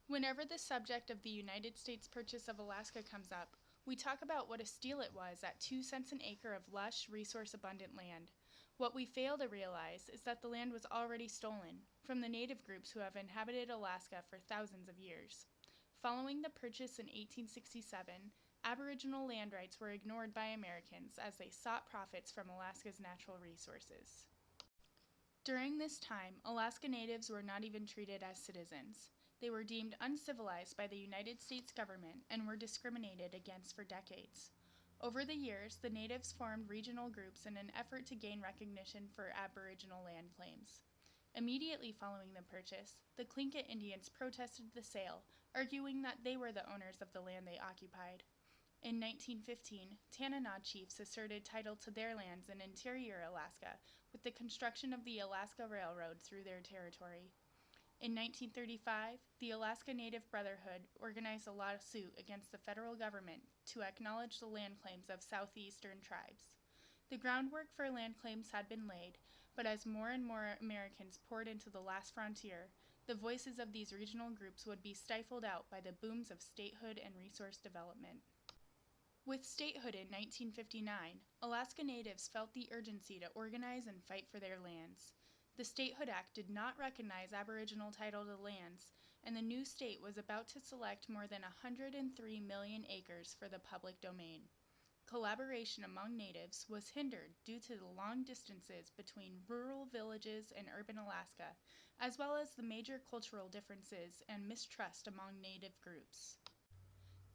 Whenever the subject of the United States purchase of Alaska comes up, we talk about what a steal it was at 2 cents an acre of lush, resource-abundant land. What we fail to realize is that the land was already stolen from the native groups who have inhabited Alaska for thousands of years. Following the purchase in 1867, Aboriginal land rights were ignored by Americans as they sought profits from Alaska's natural resources. During this time, Alaska Natives were not even treated as citizens. They were deemed uncivilized by the United States government and were discriminated against for decades. Over the years, the natives formed regional groups in an effort to gain recognition for Aboriginal land claims. Immediately following the purchase, the Tlingit Indians protested the sale, arguing that they were the owners of the land they occupied. In 1915, Tanana chiefs asserted title to their lands in interior Alaska with the construction of the Alaska Railroad through their territory. In 1935, the Alaska Native Brotherhood organized a lawsuit against the federal government to acknowledge the land claims of southeastern tribes. The groundwork for land claims had been laid, but as more and more Americans poured into the last frontier, the voices of these regional groups would be stifled out by the booms of statehood and resource development. With statehood in 1959, Alaska Natives felt the urgency to organize and fight for their lands. The Statehood Act did not recognize Aboriginal title to lands, and the new state was about to select more than 103 million acres for the public domain. Collaboration among natives was hindered due to the long distances between rural villages and urban Alaska, as well as the major cultural differences and mistrust among native groups.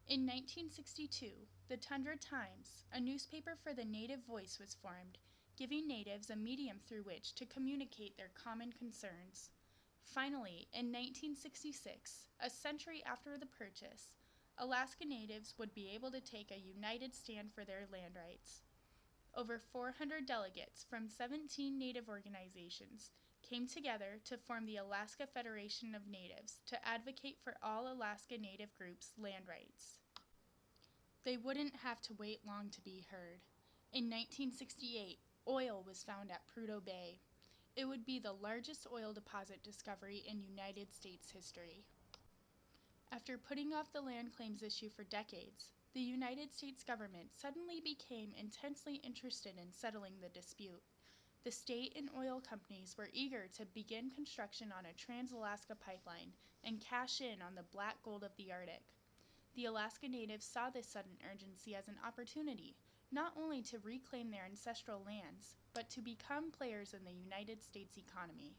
In 1962, the Tundra Times, a newspaper for the native voice, was formed, giving natives a medium through which to communicate their common concerns. Finally, in 1966, a century after the purchase, Alaska Natives would be able to take a united stand for their land rights. Over 400 delegates from 17 native organizations came together to form the Alaska Federation of Natives to advocate for all Alaska Native groups' land rights. They wouldn't have to wait long to be heard. In 1968, oil was found at Prudhoe Bay. It would be the largest oil deposit discovery in United States history. After putting off the land claims issue for decades, the United States government suddenly became intensely interested in settling the dispute. The state and oil companies were eager to begin construction on a Trans-Alaska pipeline and cash in on the black gold of the Arctic. The Alaska Natives saw this sudden urgency as an opportunity, not only to reclaim their ancestral lands, but to become players in the United States economy.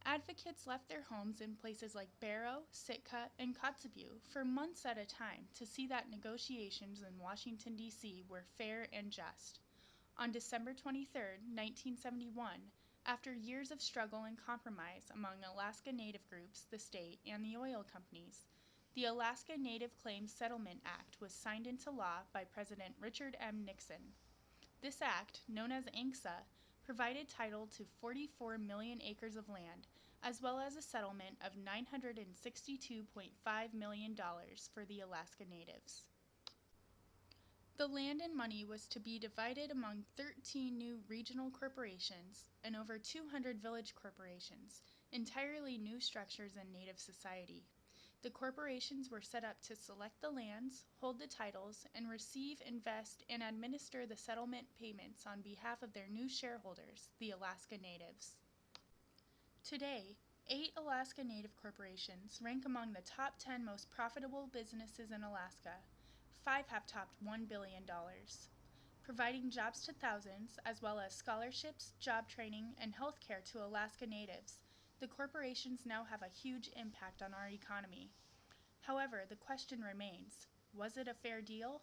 Advocates left their homes in places like Barrow, Sitka, and Kotzebue for months at a time to see that negotiations in Washington, D.C. were fair and just. On December 23, 1971, after years of struggle and compromise among Alaska Native groups, the state, and the oil companies, the Alaska Native Claims Settlement Act was signed into law by President Richard M. Nixon. This act, known as ANCSA, provided title to 44 million acres of land, as well as a settlement of $962.5 million for the Alaska Natives. The land and money was to be divided among 13 new regional corporations and over 200 village corporations, entirely new structures in Native society. The corporations were set up to select the lands, hold the titles, and receive, invest, and administer the settlement payments on behalf of their new shareholders, the Alaska Natives. Today, 8 Alaska Native corporations rank among the top 10 most profitable businesses in Alaska. 5 have topped $1 billion, providing jobs to thousands, as well as scholarships, job training, and health care to Alaska Natives. The corporations now have a huge impact on our economy. However, the question remains, was it a fair deal?